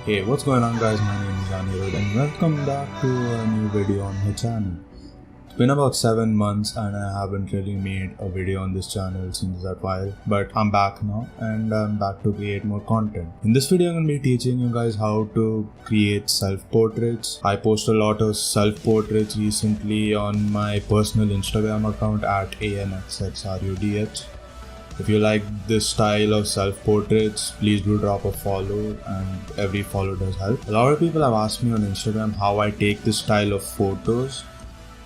Hey, what's going on guys, my name is Anirudh and welcome back to a new video on my channel. It's been about 7 months and I haven't really made a video on this channel since that while, but I'm back now and I'm back to create more content. In this video I'm going to be teaching you guys how to create self-portraits. I post a lot of self-portraits recently on my personal Instagram account at ANXXRUDH. If you like this style of self-portraits, please do drop a follow, and every follow does help. A lot of people have asked me on Instagram how I take this style of photos,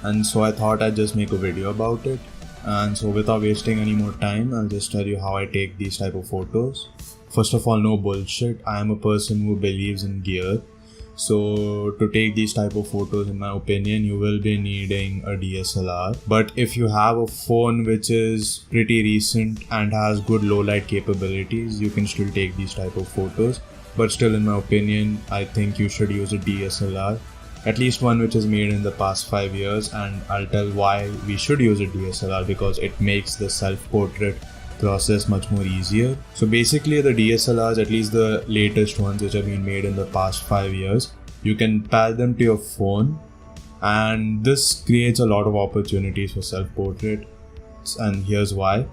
and so I thought I'd just make a video about it. And so without wasting any more time, I'll just tell you how I take these type of photos. First of all, no bullshit. I am a person who believes in gear. So to take these type of photos, in my opinion, you will be needing a DSLR. But if you have a phone which is pretty recent and has good low light capabilities, you can still take these type of photos. But still, in my opinion, I think you should use a DSLR. At least one which is made in the past 5 years, and I'll tell why we should use a DSLR, because it makes the self-portrait process much more easier. So basically the DSLRs, at least the latest ones which have been made in the past 5 years, you can pair them to your phone, and this creates a lot of opportunities for self-portrait, and here's why.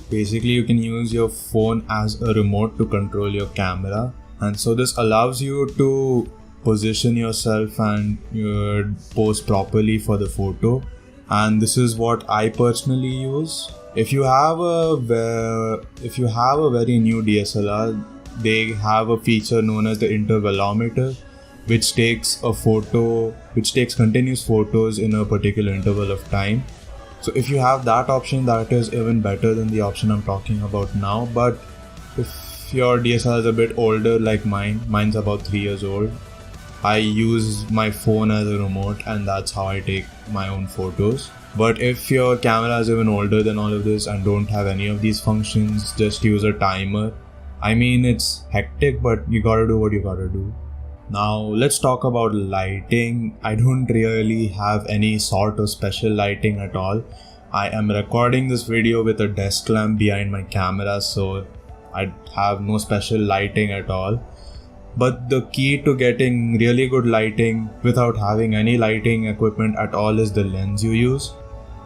Basically you can use your phone as a remote to control your camera, and so this allows you to position yourself and pose properly for the photo, and this is what I personally use. If you have a very new DSLR, they have a feature known as the intervalometer, which takes continuous photos in a particular interval of time. So if you have that option, that is even better than the option I'm talking about now. But if your DSLR is a bit older like mine's about 3 years old, I use my phone as a remote, and that's how I take my own photos. But if your camera is even older than all of this and don't have any of these functions, just use a timer. I mean, it's hectic, but you gotta do what you gotta do. Now let's talk about lighting. I don't really have any sort of special lighting at all. I am recording this video with a desk lamp behind my camera, so I have no special lighting at all. But the key to getting really good lighting without having any lighting equipment at all is the lens you use.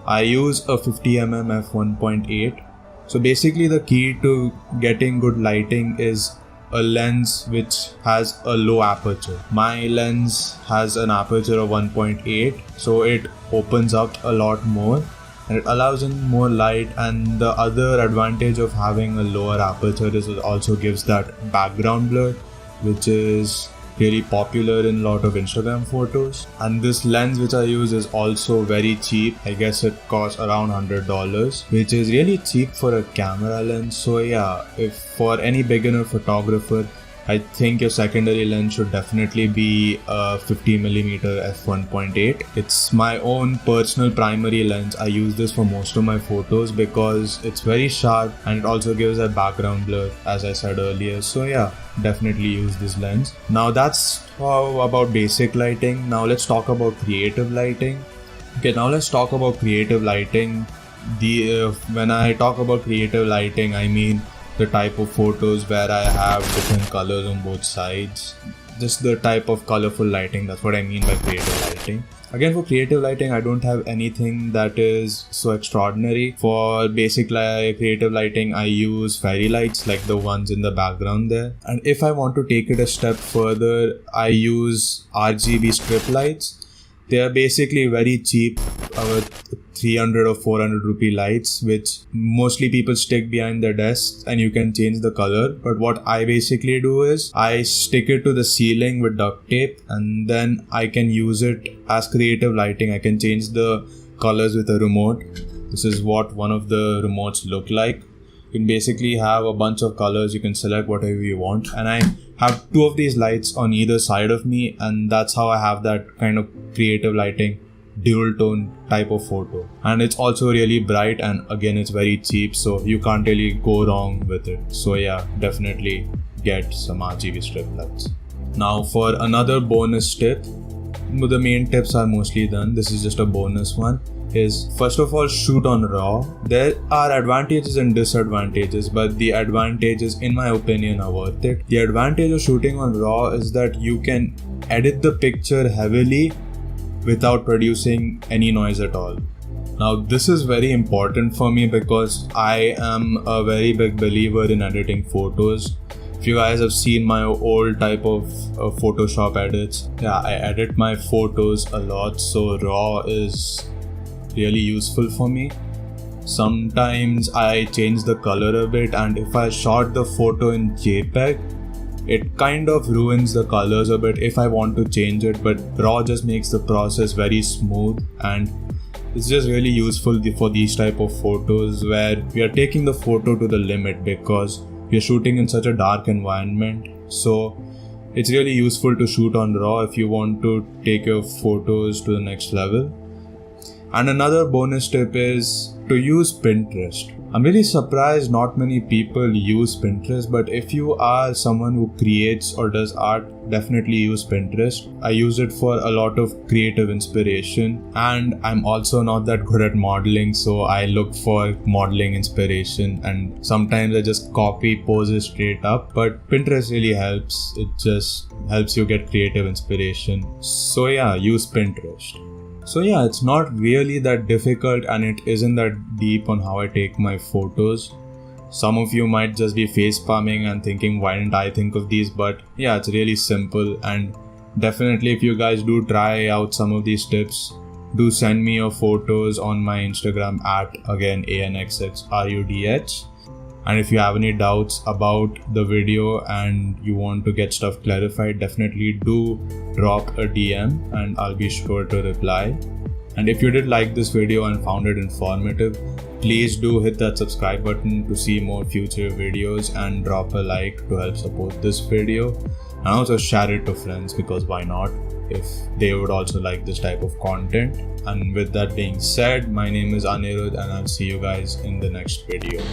I use a 50mm f1.8. So basically the key to getting good lighting is a lens which has a low aperture. My lens has an aperture of 1.8, so it opens up a lot more and it allows in more light. And the other advantage of having a lower aperture is it also gives that background blur, which is really popular in a lot of Instagram photos. And this lens which I use is also very cheap. I guess it costs around $100, which is really cheap for a camera lens. So yeah, if for any beginner photographer, I think your secondary lens should definitely be a 50mm f1.8. It's my own personal primary lens. I use this for most of my photos because it's very sharp and it also gives a background blur, as I said earlier. So yeah, definitely use this lens. Now that's about basic lighting. Now let's talk about creative lighting. Okay, now let's talk about creative lighting. When I talk about creative lighting, I mean the type of photos where I have different colors on both sides. Just the type of colorful lighting, that's what I mean by creative lighting. Again, for creative lighting, I don't have anything that is so extraordinary. For basic creative lighting, I use fairy lights like the ones in the background there. And if I want to take it a step further, I use RGB strip lights. They are basically very cheap, 300 or 400 rupee lights, which mostly people stick behind their desks and you can change the color. But what I basically do is I stick it to the ceiling with duct tape, and then I can use it as creative lighting. I can change the colors with a remote. This is what one of the remotes look like. You can basically have a bunch of colors. You can select whatever you want, and I have 2 of these lights on either side of me, and that's how I have that kind of creative lighting, dual tone type of photo. And it's also really bright, and again it's very cheap, so you can't really go wrong with it. So yeah, definitely get some RGB strip lights. Now for another bonus tip, the main tips are mostly done. This is just a bonus one. is, first of all, shoot on RAW. There are advantages and disadvantages, but the advantages, in my opinion, are worth it. The advantage of shooting on RAW is that you can edit the picture heavily without producing any noise at all. Now, this is very important for me because I am a very big believer in editing photos. If you guys have seen my old type of Photoshop edits, I edit my photos a lot, so RAW is really useful for me. Sometimes I change the color a bit, and if I shot the photo in JPEG, it kind of ruins the colors a bit if I want to change it, but RAW just makes the process very smooth, and it's just really useful for these type of photos where we are taking the photo to the limit because we are shooting in such a dark environment. So it's really useful to shoot on RAW if you want to take your photos to the next level. And another bonus tip is to use Pinterest. I'm really surprised not many people use Pinterest, but if you are someone who creates or does art, definitely use Pinterest. I use it for a lot of creative inspiration, and I'm also not that good at modeling, so I look for modeling inspiration, and sometimes I just copy poses straight up, but Pinterest really helps. It just helps you get creative inspiration. So yeah, use Pinterest. So yeah, it's not really that difficult and it isn't that deep on how I take my photos. Some of you might just be facepalming and thinking, why didn't I think of these? But yeah, it's really simple, and definitely if you guys do try out some of these tips, do send me your photos on my Instagram at, again, ANXXRUDH. And if you have any doubts about the video and you want to get stuff clarified, definitely do drop a DM and I'll be sure to reply. And if you did like this video and found it informative, please do hit that subscribe button to see more future videos and drop a like to help support this video. And also share it to friends, because why not, if they would also like this type of content. And with that being said, my name is Anirudh and I'll see you guys in the next video.